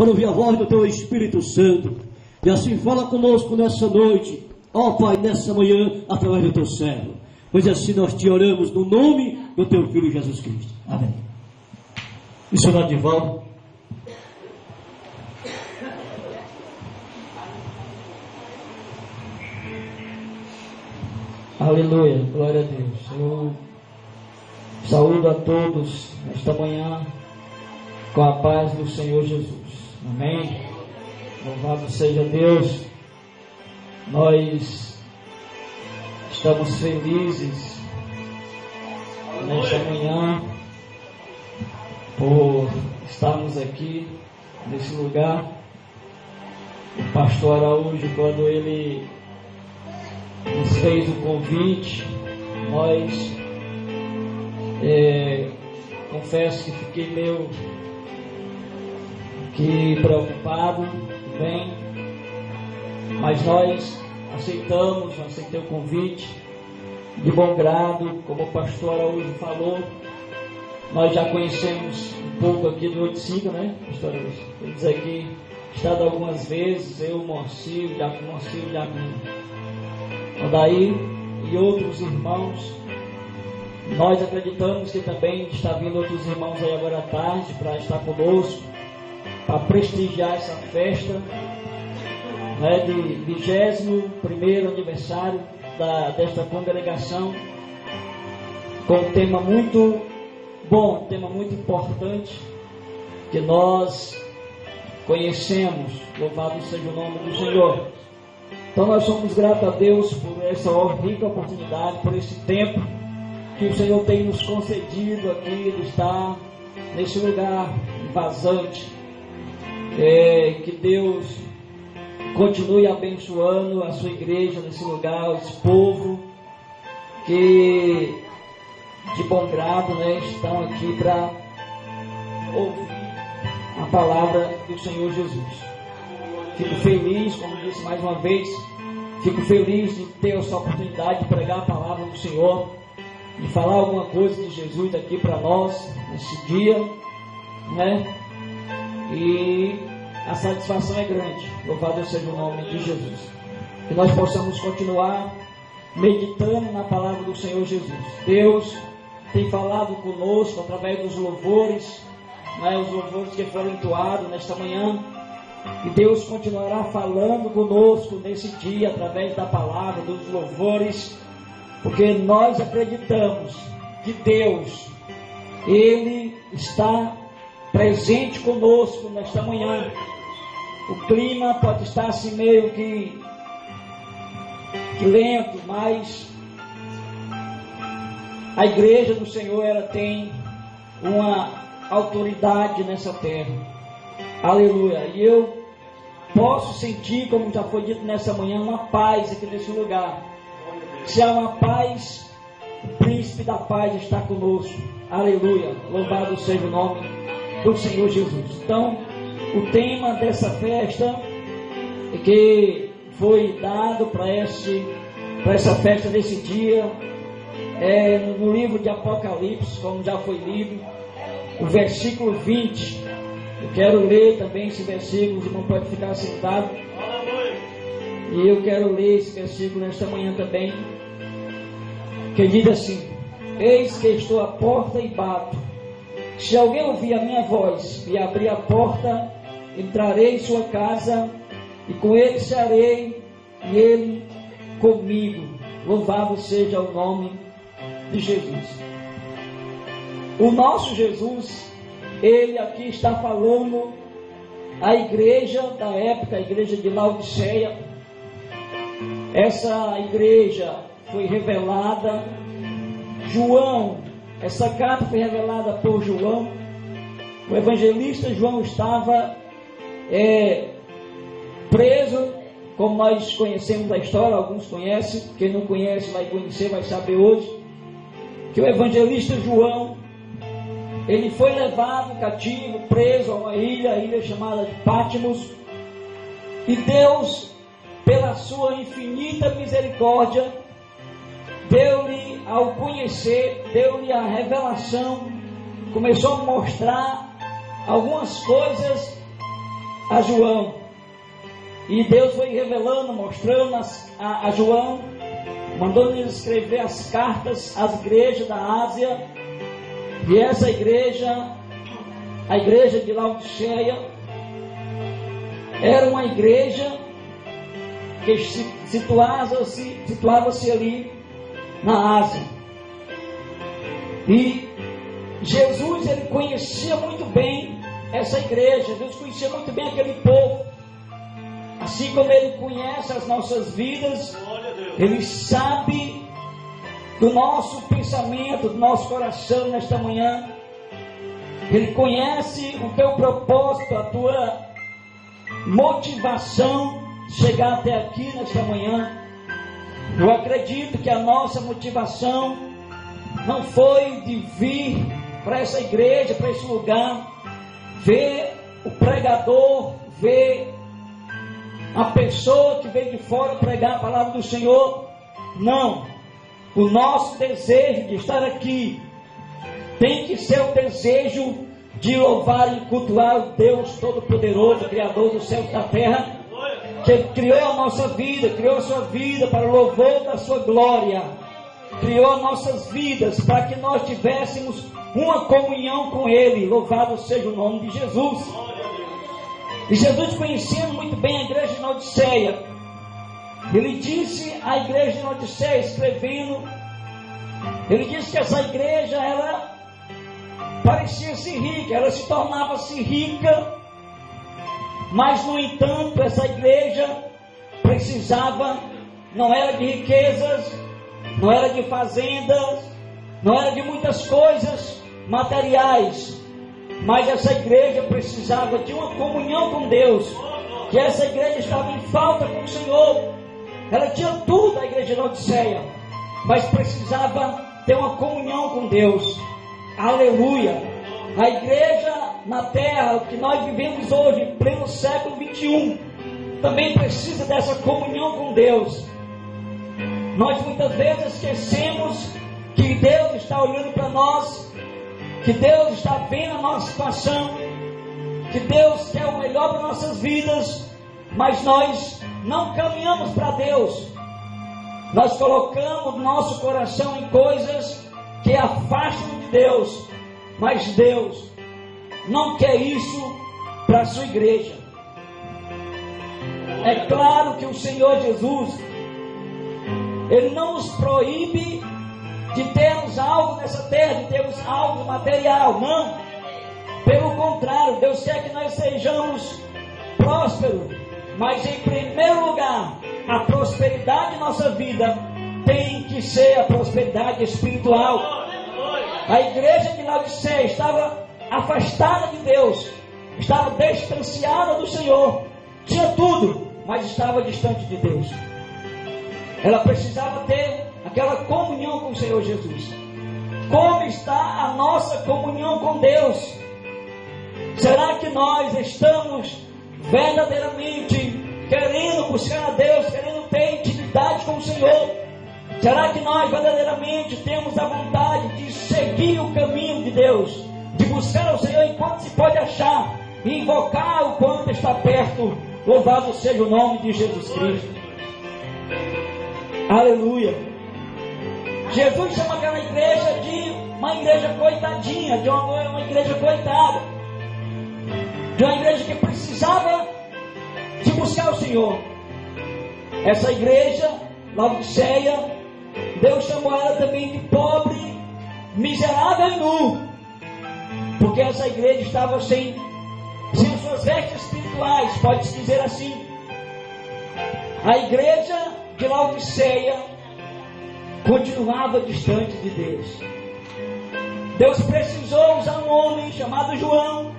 para ouvir a voz do Teu Espírito Santo. E assim fala conosco nessa noite, ó Pai, nessa manhã, através do Teu servo. Pois assim nós te oramos no nome do Teu Filho Jesus Cristo. Amém. Missionário Divaldo. Aleluia, glória a Deus. Eu saúdo a todos nesta manhã com a paz do Senhor Jesus. Amém. Louvado seja Deus. Nós estamos felizes nesta manhã por estarmos aqui nesse lugar. O pastor Araújo, quando ele nos fez o convite, nós confesso que fiquei meio que preocupado, bem, mas nós aceitei o convite de bom grado. Como o pastor Araújo falou, nós já conhecemos um pouco aqui do Oiticica, né, pastor Araújo? Eles aqui estado algumas vezes, eu, Moacir, o Diácono Odaí e outros irmãos. Nós acreditamos que também está vindo outros irmãos aí agora à tarde para estar conosco, para prestigiar essa festa, né, de 21º aniversário desta congregação, com um tema muito bom, um tema muito importante, que nós conhecemos. Louvado seja o nome do Senhor. Então nós somos gratos a Deus por essa rica oportunidade, por esse tempo que o Senhor tem nos concedido aqui de estar nesse lugar vazante. Que Deus continue abençoando a sua igreja nesse lugar, esse povo que de bom grado, né, estão aqui para ouvir a palavra do Senhor Jesus. Fico feliz, como disse mais uma vez, fico feliz de ter essa oportunidade de pregar a palavra do Senhor, de falar alguma coisa de Jesus aqui para nós, nesse dia, né? E a satisfação é grande. Louvado seja o nome de Jesus. Que nós possamos continuar meditando na palavra do Senhor Jesus. Deus tem falado conosco através dos louvores, né? Os louvores que foram entoados nesta manhã. E Deus continuará falando conosco nesse dia, através da palavra, dos louvores, porque nós acreditamos que Deus, Ele está presente conosco nesta manhã. O clima pode estar assim meio que lento, mas a igreja do Senhor, ela tem uma autoridade nessa terra. Aleluia. E eu posso sentir, como já foi dito nessa manhã, uma paz aqui nesse lugar. Se há uma paz, o príncipe da paz está conosco. Aleluia. Louvado seja o nome do Senhor Jesus. Então, o tema dessa festa que foi dado para essa festa desse dia é no livro de Apocalipse, como já foi lido, o versículo 20. Eu quero ler também esse versículo, o irmão pode ficar sentado. E eu quero ler esse versículo nesta manhã também, que diz assim: eis que estou à porta e bato. Se alguém ouvir a minha voz e abrir a porta, entrarei em sua casa, e com ele cearei, e ele comigo. Louvado seja o nome de Jesus. O nosso Jesus, Ele aqui está falando à igreja da época, a igreja de Laodiceia. Essa igreja foi revelada, João, essa carta foi revelada por João. O evangelista João estava preso, como nós conhecemos a história, alguns conhecem, quem não conhece vai conhecer, vai saber hoje, que o evangelista João, ele foi levado cativo, preso a uma ilha chamada de Patmos, e Deus, pela sua infinita misericórdia, deu-lhe ao conhecer, deu-lhe a revelação, começou a mostrar algumas coisas a João. E Deus foi revelando, mostrando a João, mandando ele escrever as cartas às igrejas da Ásia. E essa igreja, a igreja de Laodiceia, era uma igreja que situava-se ali na Ásia. E Jesus, ele conhecia muito bem essa igreja. Deus conhecia muito bem aquele povo. Assim como ele conhece as nossas vidas, ele sabe do nosso pensamento, do nosso coração nesta manhã. Ele conhece o teu propósito, a tua motivação de chegar até aqui nesta manhã. Eu acredito que a nossa motivação não foi de vir para essa igreja, para esse lugar, ver o pregador, ver a pessoa que veio de fora pregar a palavra do Senhor. Não. O nosso desejo de estar aqui tem que ser o desejo de louvar e cultuar o Deus Todo-Poderoso, Criador do céu e da terra, que criou a nossa vida, criou a sua vida para o louvor da sua glória, criou as nossas vidas para que nós tivéssemos uma comunhão com Ele. Louvado seja o nome de Jesus. E Jesus, conhecendo muito bem a igreja de Laodiceia, ele disse à igreja de Laodiceia, escrevendo, ele disse que essa igreja, ela parecia-se rica, ela se tornava-se rica, mas no entanto essa igreja precisava, não era de riquezas, não era de fazendas, não era de muitas coisas materiais, mas essa igreja precisava de uma comunhão com Deus, que essa igreja estava em falta com o Senhor. Ela tinha tudo, a igreja de Laodiceia, mas precisava ter uma comunhão com Deus. Aleluia! A igreja na terra que nós vivemos hoje, em pleno século 21, também precisa dessa comunhão com Deus. Nós muitas vezes esquecemos que Deus está olhando para nós, que Deus está vendo a nossa situação, que Deus quer o melhor para nossas vidas, mas nós não caminhamos para Deus. Nós colocamos nosso coração em coisas que afastam de Deus, mas Deus não quer isso para a sua igreja. É claro que o Senhor Jesus, Ele não nos proíbe de termos algo nessa terra, de termos algo material, não. Pelo contrário, Deus quer que nós sejamos prósperos, mas em primeiro lugar, a prosperidade de nossa vida tem que ser a prosperidade espiritual. A igreja de Laodiceia estava afastada de Deus, estava distanciada do Senhor, tinha tudo, mas estava distante de Deus. Ela precisava ter aquela comunhão com o Senhor Jesus. Como está a nossa comunhão com Deus? Será que nós estamos verdadeiramente querendo buscar a Deus, querendo ter intimidade com o Senhor? Será que nós verdadeiramente temos a vontade de seguir o caminho de Deus, de buscar o Senhor enquanto se pode achar, e invocar o quanto está perto? Louvado seja o nome de Jesus Cristo. Aleluia. Jesus chama aquela igreja de uma igreja coitadinha, de uma igreja coitada, de uma igreja que precisava de buscar o Senhor. Essa igreja, Laodiceia, Deus chamou ela também de pobre, miserável e nu, porque essa igreja estava sem as suas vestes espirituais, pode-se dizer assim. A igreja de Laodiceia continuava distante de Deus. Deus precisou usar um homem chamado João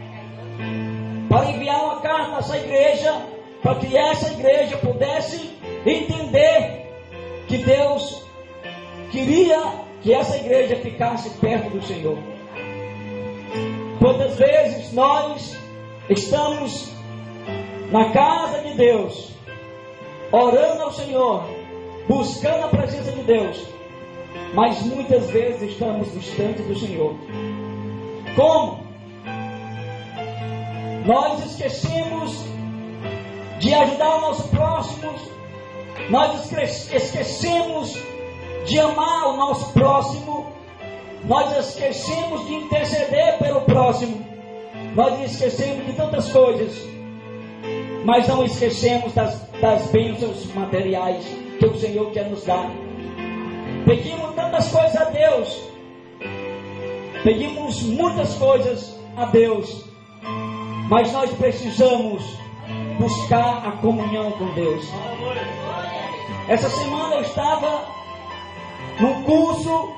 para enviar uma carta a essa igreja, para que essa igreja pudesse entender que Deus queria que essa igreja ficasse perto do Senhor. Quantas vezes nós estamos na casa de Deus, orando ao Senhor, buscando a presença de Deus, mas muitas vezes estamos distantes do Senhor. Como? Nós esquecemos de ajudar o nosso próximo, nós esquecemos de amar o nosso próximo, nós esquecemos de interceder pelo próximo, nós esquecemos de tantas coisas, mas não esquecemos das bênçãos materiais que o Senhor quer nos dar. Pedimos tantas coisas a Deus, pedimos muitas coisas a Deus, mas nós precisamos buscar a comunhão com Deus. Essa semana eu estava num curso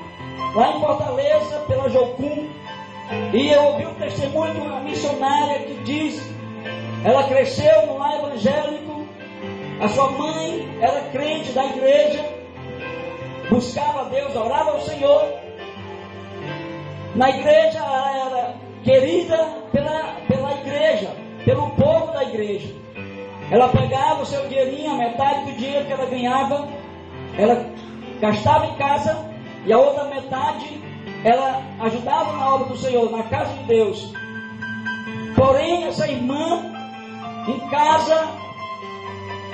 lá em Fortaleza, pela Jocum, e eu ouvi um testemunho de uma missionária que diz, ela cresceu no lar evangélico, a sua mãe era crente da igreja, buscava a Deus, orava ao Senhor. Na igreja ela era querida pela igreja, pelo povo da igreja. Ela pegava o seu dinheirinho, a metade do dinheiro que ela ganhava, ela gastava em casa, e a outra metade ela ajudava na obra do Senhor, na casa de Deus. Porém, essa irmã em casa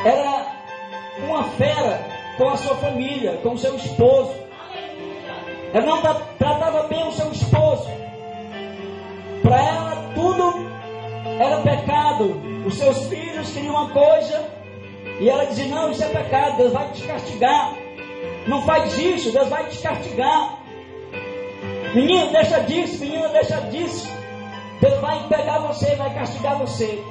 era uma fera com a sua família, com o seu esposo. Ela não tratava bem o seu esposo. Para ela tudo era pecado. Os seus filhos queriam uma coisa e ela dizia, não, isso é pecado, Deus vai te castigar. Não faz isso, Deus vai te castigar. Menino, deixa disso, menina, deixa disso. Deus vai pegar você, vai castigar você.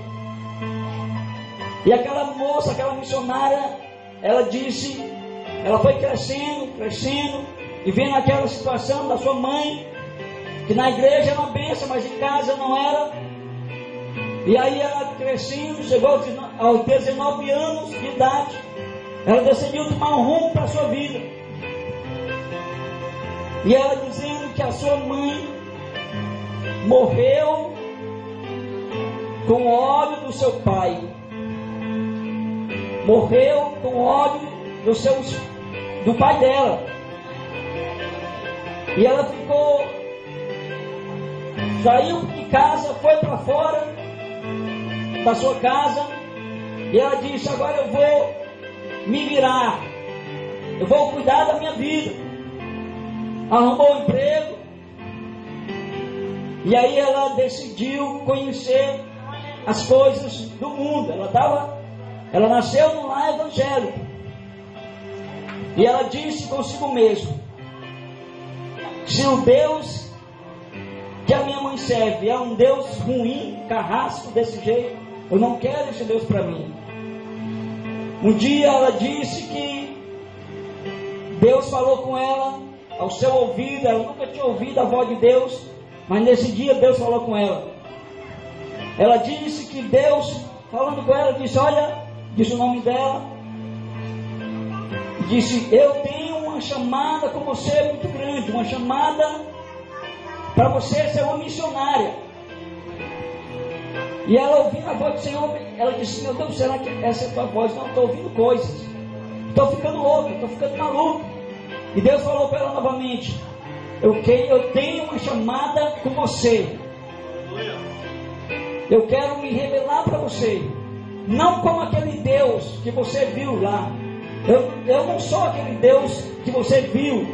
E aquela moça, aquela missionária, ela disse, ela foi crescendo, e vendo aquela situação da sua mãe, que na igreja era uma bênção, mas em casa não era. E aí ela crescendo, chegou aos 19 anos de idade, ela decidiu tomar um rumo para a sua vida. E ela dizendo que a sua mãe morreu com ódio do seu pai. Morreu com ódio do pai dela. E ela saiu de casa, foi para fora da sua casa, e ela disse, agora eu vou me virar, eu vou cuidar da minha vida. Arrumou um emprego, e aí ela decidiu conhecer as coisas do mundo. Ela nasceu num lar evangélico, e ela disse consigo mesma, se o Deus que a minha mãe serve é um Deus ruim, carrasco desse jeito, eu não quero esse Deus para mim. Um dia ela disse que Deus falou com ela ao seu ouvido. Ela nunca tinha ouvido a voz de Deus, mas nesse dia Deus falou com ela. Ela disse que Deus, falando com ela, disse, olha, disse o nome dela, disse, eu tenho uma chamada com você muito grande, uma chamada para você ser uma missionária. E ela ouvindo a voz do Senhor, ela disse, meu Deus, será que essa é a tua voz? Não, estou ouvindo coisas, estou ficando louco, estou ficando maluco. E Deus falou para ela novamente, eu tenho uma chamada com você, eu quero me revelar para você, não como aquele Deus que você viu lá. Eu não sou aquele Deus que você viu,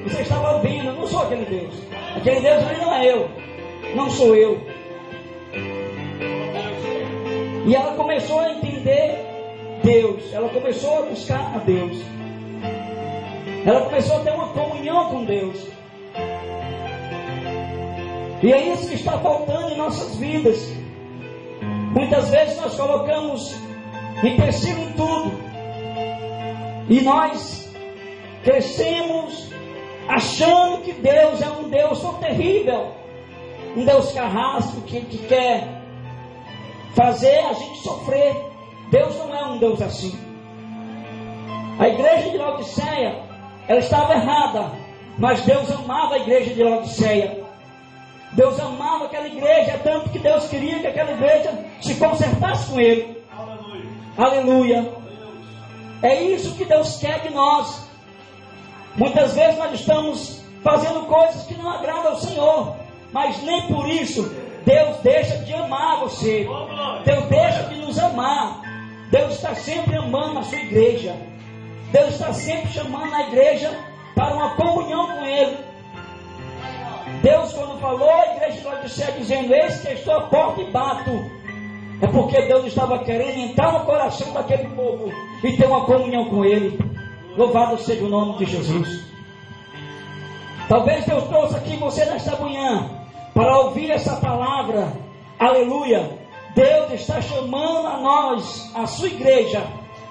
você estava vendo, eu não sou aquele Deus. Aquele Deus ali não é eu, não sou eu. E ela começou a entender Deus, ela começou a buscar a Deus, ela começou a ter uma comunhão com Deus. E é isso que está faltando em nossas vidas. Muitas vezes nós colocamos empecilho em tudo, e nós crescemos achando que Deus é um Deus tão terrível, um Deus carrasco que quer fazer a gente sofrer. Deus não é um Deus assim. A igreja de Laodiceia, ela estava errada, mas Deus amava a igreja de Laodiceia. Deus amava aquela igreja, tanto que Deus queria que aquela igreja se consertasse com Ele. Aleluia. É isso que Deus quer de nós. Muitas vezes nós estamos fazendo coisas que não agradam ao Senhor, mas nem por isso Deus deixa de amar você. Deus deixa de nos amar. está sempre amando a sua igreja. Deus está sempre chamando a igreja para uma comunhão com Ele. Deus, quando falou à igreja de Laodiceia, dizendo: eis que estou à porta e bato, é porque Deus estava querendo entrar no coração daquele povo e ter uma comunhão com Ele. Louvado seja o nome de Jesus. Talvez Deus trouxe aqui você nesta manhã para ouvir essa palavra. Aleluia. Deus está chamando a nós, a sua igreja,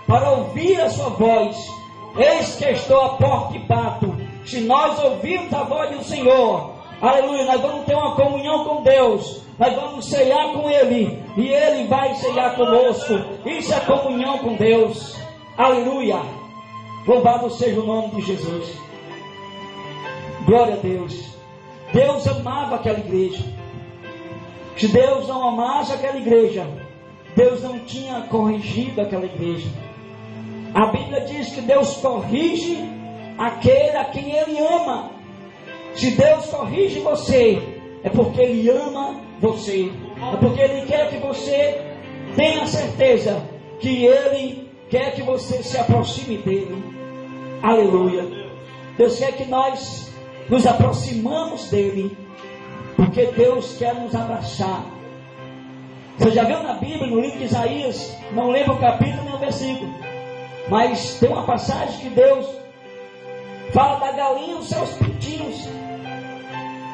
para ouvir a sua voz. Eis que estou à porta e bato. Se nós ouvirmos a voz do Senhor, aleluia, nós vamos ter uma comunhão com Deus. Nós vamos ceiar com Ele e Ele vai ceiar conosco. Isso é comunhão com Deus. Aleluia. Louvado seja o nome de Jesus. Glória a Deus. Deus amava aquela igreja. Se Deus não amasse aquela igreja, Deus não tinha corrigido aquela igreja. A Bíblia diz que Deus corrige aquele a quem Ele ama. Se Deus corrige você, é porque Ele ama você. É porque Ele quer que você tenha certeza que Ele quer que você se aproxime dEle. Aleluia. Deus quer que nós nos aproximamos dEle, porque Deus quer nos abraçar. Você já viu na Bíblia, no livro de Isaías, não lembro o capítulo nem o versículo, mas tem uma passagem que Deus fala da galinha e os seus pintinhos.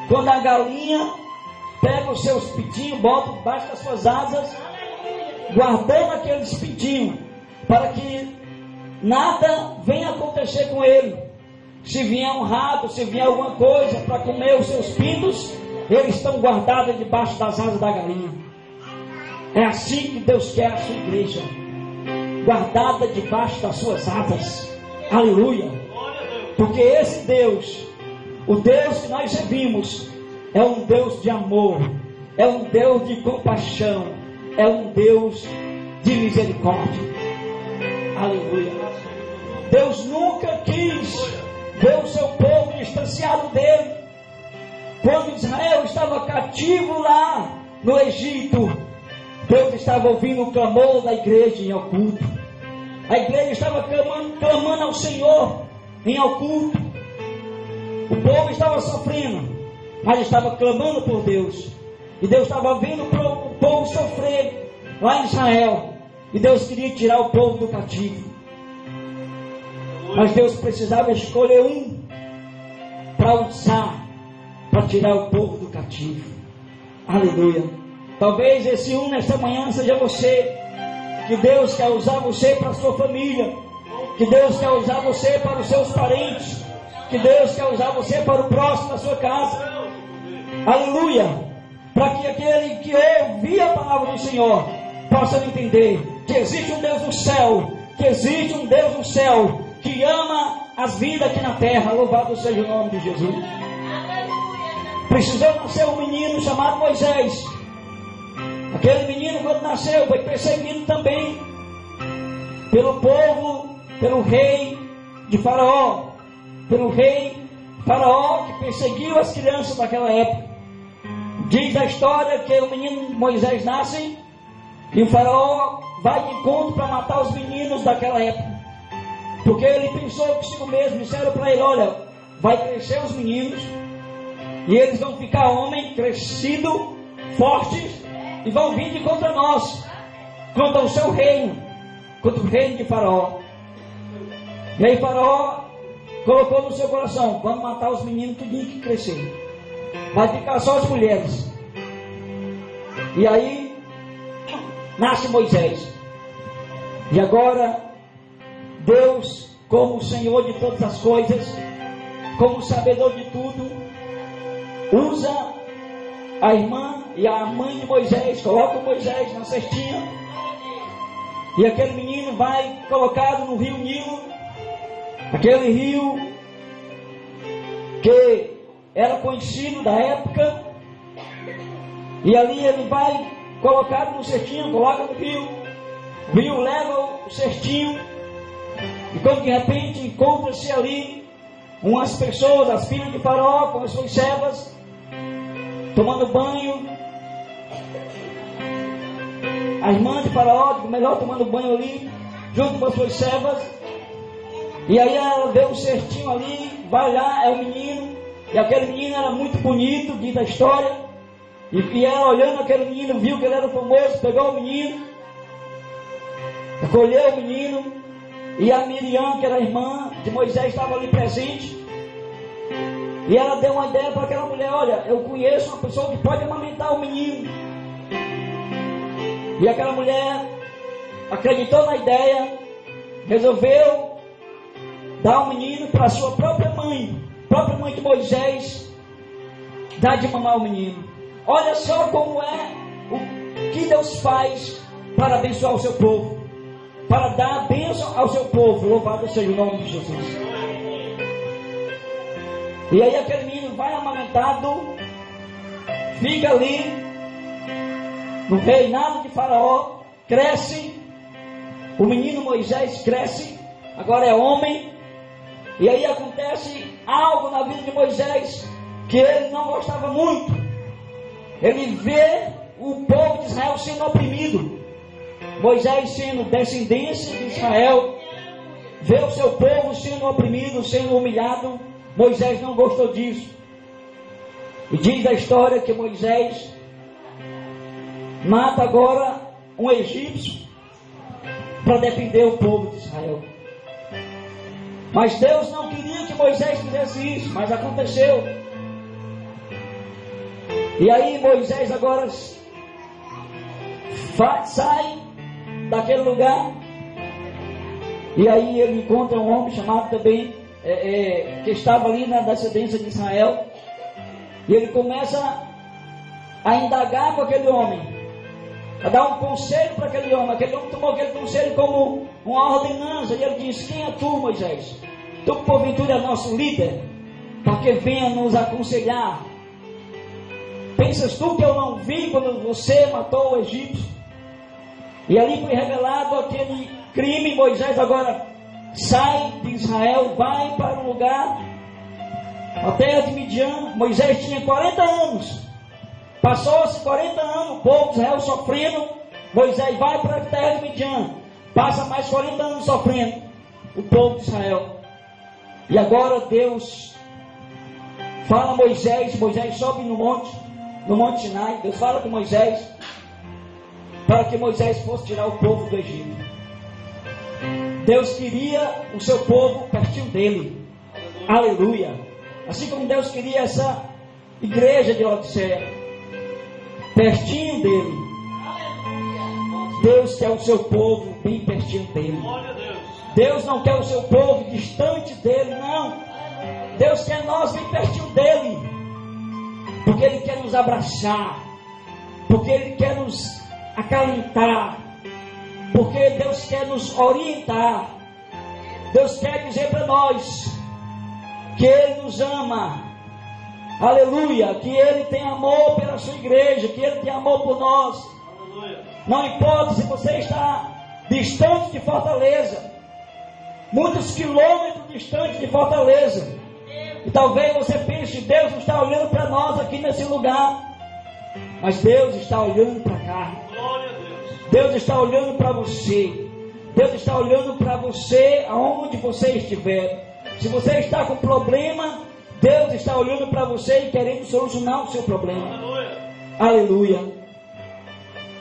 Quando a galinha pega os seus pintinhos, bota debaixo das suas asas, guardando aqueles pintinhos, para que nada venha acontecer com ele. Se vier um rato, se vier alguma coisa para comer os seus pintos, eles estão guardados debaixo das asas da galinha. É assim que Deus quer a sua igreja, guardada debaixo das suas asas. Aleluia. Porque esse Deus, o Deus que nós servimos, é um Deus de amor, é um Deus de compaixão, é um Deus de misericórdia. Aleluia. Deus nunca quis ver o seu povo distanciado dele. Quando Israel estava cativo lá no Egito, Deus estava ouvindo o clamor da igreja em oculto. A igreja estava clamando ao Senhor em oculto. O povo estava sofrendo, mas estava clamando por Deus. E Deus estava vendo o povo sofrer lá em Israel. E Deus queria tirar o povo do cativo. Mas Deus precisava escolher um para usar, para tirar o povo do cativo. Aleluia. Talvez esse um nesta manhã seja você. Que Deus quer usar você para a sua família. Que Deus quer usar você para os seus parentes. Que Deus quer usar você para o próximo da sua casa. Aleluia. Para que aquele que ouvir a palavra do Senhor possa entender que existe um Deus no céu. Que existe um Deus no céu que ama as vidas aqui na terra. Louvado seja o nome de Jesus. Precisou nascer um menino chamado Moisés. Aquele menino, quando nasceu, foi perseguido também pelo povo, pelo rei de Faraó. Pelo rei Faraó, que perseguiu as crianças daquela época. Diz a história que o menino Moisés nasce e o Faraó vai de encontro para matar os meninos daquela época. Porque ele pensou consigo mesmo, disseram para ele: olha, vai crescer os meninos e eles vão ficar homens crescidos, fortes, e vão vir de contra nós, contra o seu reino, contra o reino de Faraó. E aí Faraó colocou no seu coração: vamos matar os meninos tudinho que crescer, vai ficar só as mulheres. E aí nasce Moisés. E agora Deus, como o Senhor de todas as coisas, como o sabedor de tudo, usa a irmã e a mãe de Moisés, coloca Moisés na cestinha, e aquele menino vai colocado no rio Nilo, aquele rio que era conhecido da época, e ali ele vai colocado no cestinho, coloca no rio, o rio leva o cestinho, e quando de repente encontra-se ali umas pessoas, as filhas de Faraó, com as suas servas, tomando banho. A irmã de Faraó, melhor tomando banho ali, junto com as suas servas. E aí ela vê um cestinho ali, vai lá, é o menino. E aquele menino era muito bonito, diz a história. E ela olhando aquele menino, viu que ele era famoso, pegou o menino, acolheu o menino. E a Miriam, que era a irmã de Moisés, estava ali presente. E ela deu uma ideia para aquela mulher: olha, eu conheço uma pessoa que pode amamentar o menino. E aquela mulher acreditou na ideia, resolveu dar o menino para a sua própria mãe de Moisés, dar de mamar o menino. Olha só como é o que Deus faz para abençoar o seu povo, para dar a bênção ao seu povo. Louvado seja o nome de Jesus. E aí aquele menino vai amamentado, fica ali no reinado de Faraó, cresce. O menino Moisés cresce, agora é homem. E aí acontece algo na vida de Moisés que ele não gostava muito. Ele vê o povo de Israel sendo oprimido. Moisés, sendo descendência de Israel, vê o seu povo sendo oprimido, sendo humilhado. Moisés não gostou disso. E diz a história que Moisés mata agora um egípcio para defender o povo de Israel. Mas Deus não queria que Moisés fizesse isso, mas aconteceu. E aí Moisés agora sai daquele lugar. E aí ele encontra um homem chamado também, que estava ali na descendência de Israel. E ele começa a indagar com aquele homem, a dar um conselho para aquele homem. Aquele homem tomou aquele conselho como uma ordenança. E ele diz: quem é tu, Moisés? Tu porventura é nosso líder, porque venha nos aconselhar. Pensas tu que eu não vi quando você matou o egípcio? E ali foi revelado aquele crime. Moisés agora sai de Israel, vai para um lugar, a terra de Midian. Moisés tinha 40 anos. Passou-se 40 anos, o povo de Israel sofrendo. Moisés vai para a terra de Midian, passa mais 40 anos sofrendo o povo de Israel. E agora Deus fala a Moisés sobe no monte Sinai. Deus fala com Moisés para que Moisés fosse tirar o povo do Egito. Deus queria o seu povo pertinho dele. Aleluia. Assim como Deus queria essa igreja de Laodiceia pertinho dele. Deus quer o seu povo bem pertinho dele. Deus não quer o seu povo distante dele, não. Deus quer nós bem pertinho dele, porque Ele quer nos abraçar, porque Ele quer nos acalentar, porque Deus quer nos orientar. Deus quer dizer para nós que Ele nos ama. Aleluia, que Ele tem amor pela sua igreja, que Ele tem amor por nós. Aleluia. Não importa se você está distante de Fortaleza, muitos quilômetros distante de Fortaleza, e talvez você pense: Deus não está olhando para nós aqui nesse lugar, mas Deus está olhando para cá. Deus está olhando para você. Deus está olhando para você aonde você estiver. Se você está com problema, Deus está olhando para você e querendo solucionar o seu problema. Aleluia.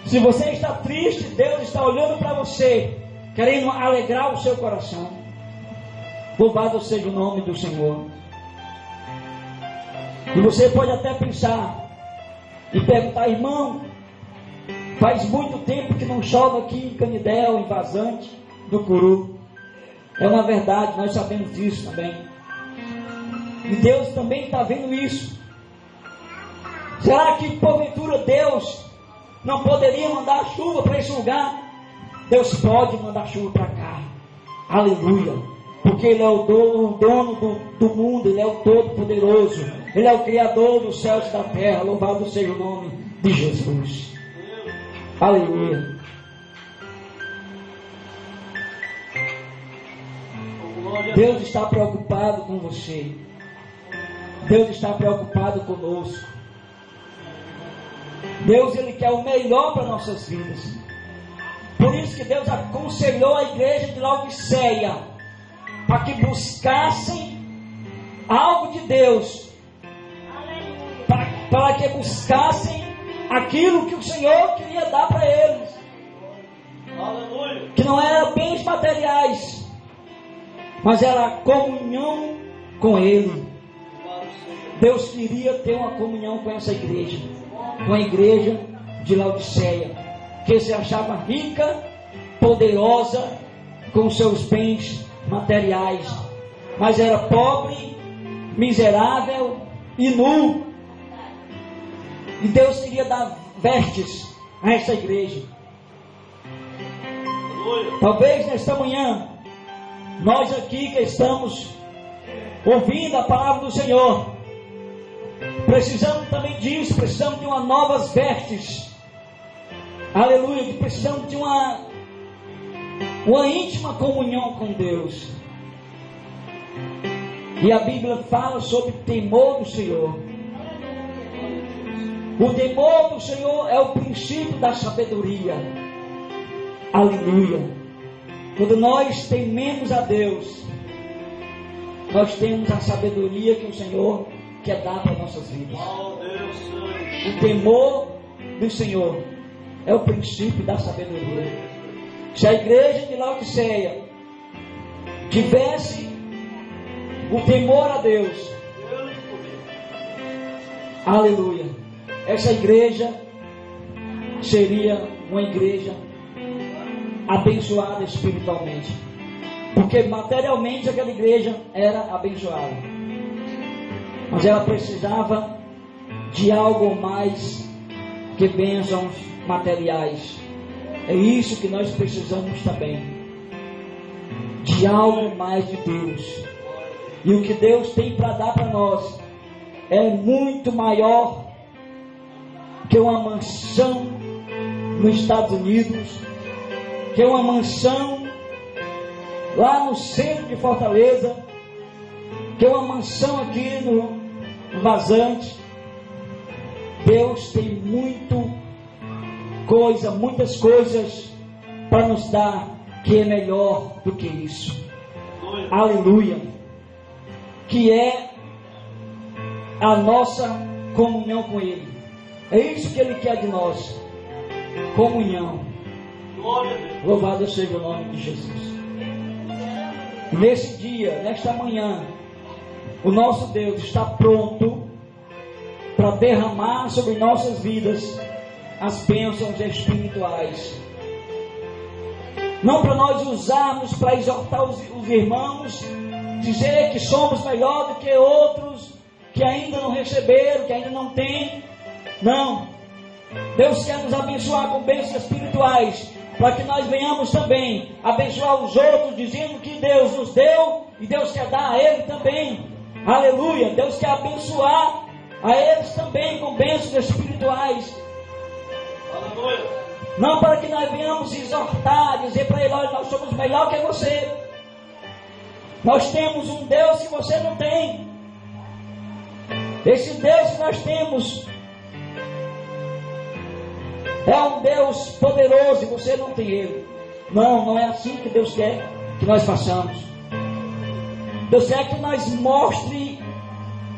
Se você está triste, Deus está olhando para você, querendo alegrar o seu coração. Louvado seja o nome do Senhor. E você pode até pensar e perguntar: irmão, faz muito tempo que não chove aqui em Canidel, em Vazante do Curu. É uma verdade, nós sabemos disso também. E Deus também está vendo isso. Será que porventura Deus não poderia mandar chuva para esse lugar? Deus pode mandar chuva para cá. Aleluia. Porque Ele é o dono do mundo. Ele é o Todo-Poderoso. Ele é o Criador dos céus e da terra. Louvado seja o nome de Jesus. Aleluia. Deus está preocupado com você. Deus está preocupado conosco. Deus, Ele quer o melhor para nossas vidas. Por isso que Deus aconselhou a igreja de Laodiceia para que buscassem algo de Deus, para que buscassem aquilo que o Senhor queria dar para eles. Aleluia. Que não eram bens materiais, mas era a comunhão com Ele. Deus queria ter uma comunhão com essa igreja, com a igreja de Laodiceia, que se achava rica, poderosa, com seus bens materiais, mas era pobre, miserável e nu. E Deus queria dar vestes a essa igreja. Talvez nesta manhã, nós aqui que estamos ouvindo a palavra do Senhor, precisamos também disso, precisamos de uma novas vestes. Aleluia, precisamos de uma íntima comunhão com Deus. E a Bíblia fala sobre o temor do Senhor. O temor do Senhor é o princípio da sabedoria. Aleluia. Quando nós tememos a Deus, nós temos a sabedoria que o Senhor quer dar para nossas vidas. O temor do Senhor é o princípio da sabedoria. Se a igreja de Laodiceia tivesse o temor a Deus, aleluia, essa igreja seria uma igreja abençoada espiritualmente, porque materialmente aquela igreja era abençoada, mas ela precisava de algo mais que bênçãos materiais. É isso que nós precisamos também, de algo mais de Deus. E o que Deus tem para dar para nós é muito maior que uma mansão nos Estados Unidos, que uma mansão lá no centro de Fortaleza, que uma mansão aqui no Vazante. Deus tem muitas coisas para nos dar que é melhor do que isso. Aleluia. Que é a nossa comunhão com Ele. É isso que Ele quer de nós. Comunhão. Louvado seja o nome de Jesus. Nesse dia, nesta manhã, o nosso Deus está pronto para derramar sobre nossas vidas as bênçãos espirituais. Não para nós usarmos para exortar os irmãos, dizer que somos melhor do que outros que ainda não receberam, que ainda não têm. Não. Deus quer nos abençoar com bênçãos espirituais, para que nós venhamos também abençoar os outros, dizendo que Deus nos deu e Deus quer dar a Ele também. Aleluia. Deus quer abençoar a eles também com bênçãos espirituais. Aleluia. Não para que nós venhamos exortar, dizer para ele: olha, nós somos melhor que você. Nós temos um Deus que você não tem. Esse Deus que nós temos é um Deus poderoso e você não tem Ele. Não, não é assim que Deus quer que nós façamos. Deus quer que nós mostre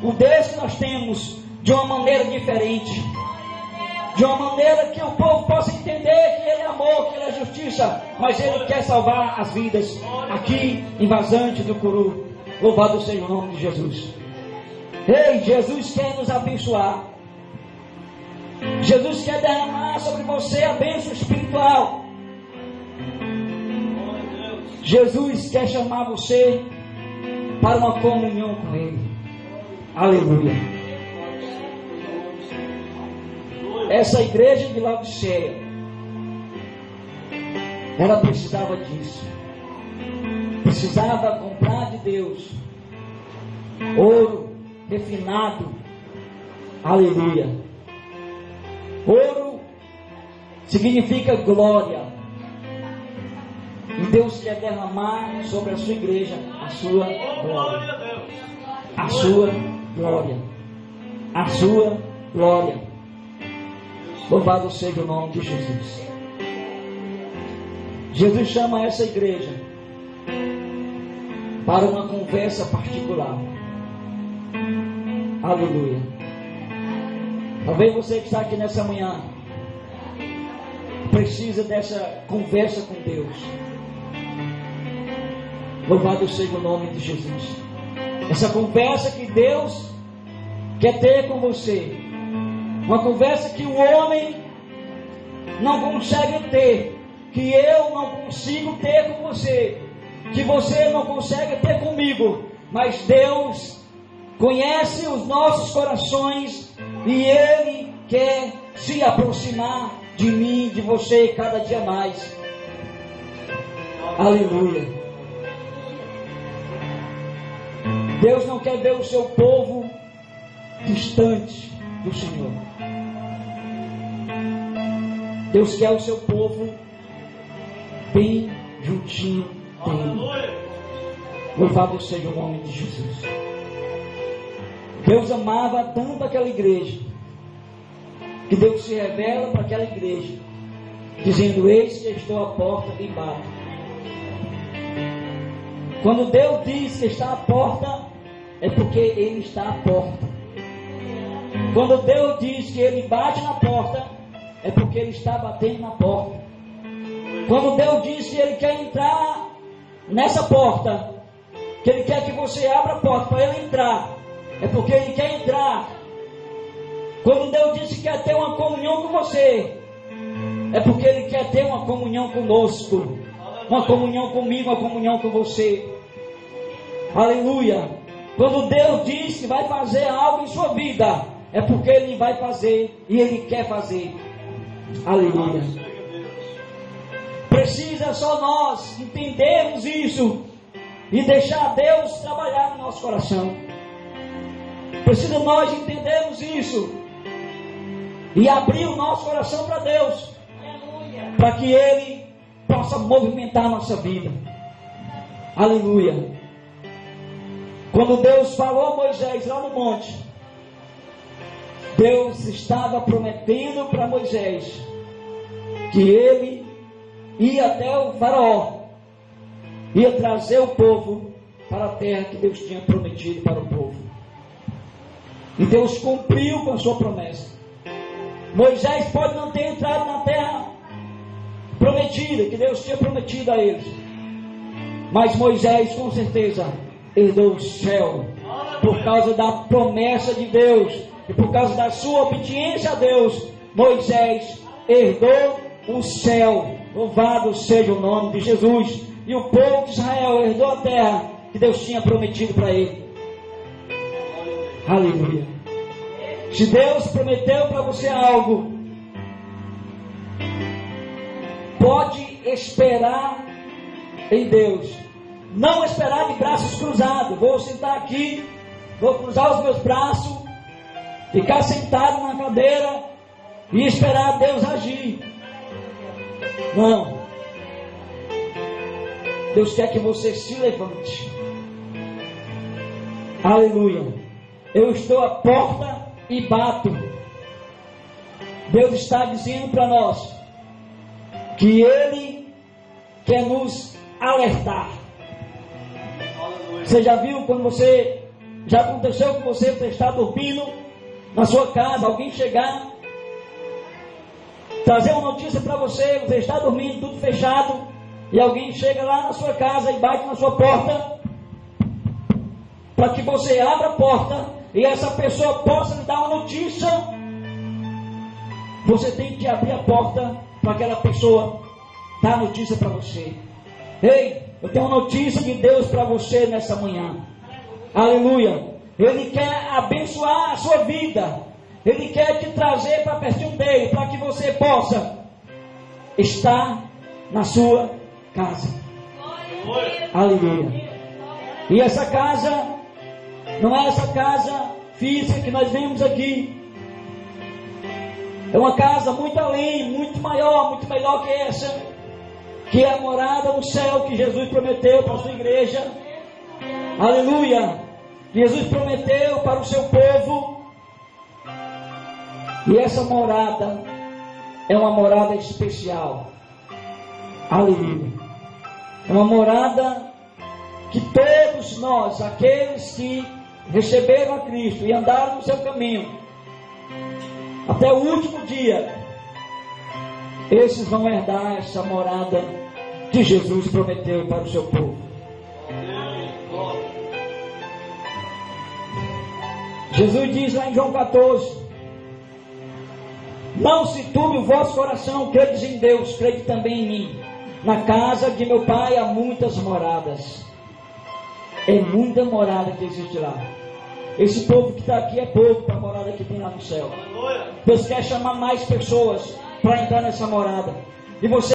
o Deus que nós temos de uma maneira diferente, de uma maneira que o povo possa entender que Ele é amor, que Ele é justiça, mas Ele quer salvar as vidas aqui em Vazante do Curu. Louvado seja o nome de Jesus. Ei, Jesus quer nos abençoar. Jesus quer derramar sobre você a bênção espiritual. Jesus quer chamar você para uma comunhão com Ele. Aleluia. Essa igreja de Laodiceia, ela precisava disso. Precisava comprar de Deus ouro refinado. Aleluia. Ouro significa glória. E Deus quer derramar sobre a sua igreja a sua glória. A sua glória. A sua glória. Louvado seja o nome de Jesus. Jesus chama essa igreja para uma conversa particular. Aleluia. Talvez você que está aqui nessa manhã precisa dessa conversa com Deus. Louvado seja o nome de Jesus. Essa conversa que Deus quer ter com você. Uma conversa que o homem não consegue ter, que eu não consigo ter com você, que você não consegue ter comigo, mas Deus conhece os nossos corações e Ele quer se aproximar de mim, de você cada dia mais. Aleluia. Deus não quer ver o seu povo distante do Senhor. Deus quer o seu povo bem juntinho dele. Louvado seja o nome de Jesus. Deus amava tanto aquela igreja, que Deus se revela para aquela igreja, dizendo: eis que estou à porta e bato. Quando Deus diz que está à porta, é porque Ele está à porta. Quando Deus diz que Ele bate na porta, é porque Ele está batendo na porta. Quando Deus diz que Ele quer entrar nessa porta, que Ele quer que você abra a porta para Ele entrar, é porque Ele quer entrar. Quando Deus diz que quer ter uma comunhão com você, é porque Ele quer ter uma comunhão conosco, uma comunhão comigo, uma comunhão com você. Aleluia. Quando Deus diz que vai fazer algo em sua vida, é porque Ele vai fazer e Ele quer fazer. Aleluia. Precisa só nós entendermos isso e deixar Deus trabalhar no nosso coração. Precisa nós entendermos isso e abrir o nosso coração para Deus, para que Ele possa movimentar a nossa vida. Aleluia. Quando Deus falou a Moisés lá no monte, Deus estava prometendo para Moisés que ele ia até o faraó, ia trazer o povo para a terra que Deus tinha prometido para o povo. E Deus cumpriu com a sua promessa. Moisés pode não ter entrado na terra prometida, que Deus tinha prometido a eles, mas Moisés com certeza herdou o céu, por causa da promessa de Deus e por causa da sua obediência a Deus. Moisés herdou o céu. Louvado seja o nome de Jesus. E o povo de Israel herdou a terra que Deus tinha prometido para ele. Aleluia. Se Deus prometeu para você algo, pode esperar em Deus. Não esperar de braços cruzados. Vou sentar aqui, vou cruzar os meus braços, ficar sentado na cadeira e esperar Deus agir. Não. Deus quer que você se levante. Aleluia. Eu estou à porta e bato. Deus está dizendo para nós que Ele quer nos alertar. Você já viu quando já aconteceu com você está dormindo na sua casa, alguém chegar, trazer uma notícia para você, você está dormindo, tudo fechado, e alguém chega lá na sua casa e bate na sua porta, para que você abra a porta e essa pessoa possa lhe dar uma notícia. Você tem que abrir a porta para aquela pessoa dar a notícia para você. Ei, eu tenho uma notícia de Deus para você nessa manhã. Aleluia. Ele quer abençoar a sua vida. Ele quer te trazer para pertinho dele, para que você possa estar na sua casa. Aleluia. E essa casa não é essa casa física que nós vemos aqui. É uma casa muito além, muito maior, muito melhor que essa, que é a morada no céu que Jesus prometeu para a sua igreja. Aleluia. Jesus prometeu para o seu povo. E essa morada é uma morada especial. Aleluia. É uma morada que todos nós, aqueles que receberam a Cristo e andaram no seu caminho, até o último dia, esses vão herdar essa morada que Jesus prometeu para o seu povo. Jesus diz lá em João 14: não se turbe o vosso coração, credes em Deus, crede também em mim. Na casa de meu Pai há muitas moradas. É muita morada que existe lá. Esse povo que está aqui é pouco para a morada que tem lá no céu. Deus quer chamar mais pessoas para entrar nessa morada. E você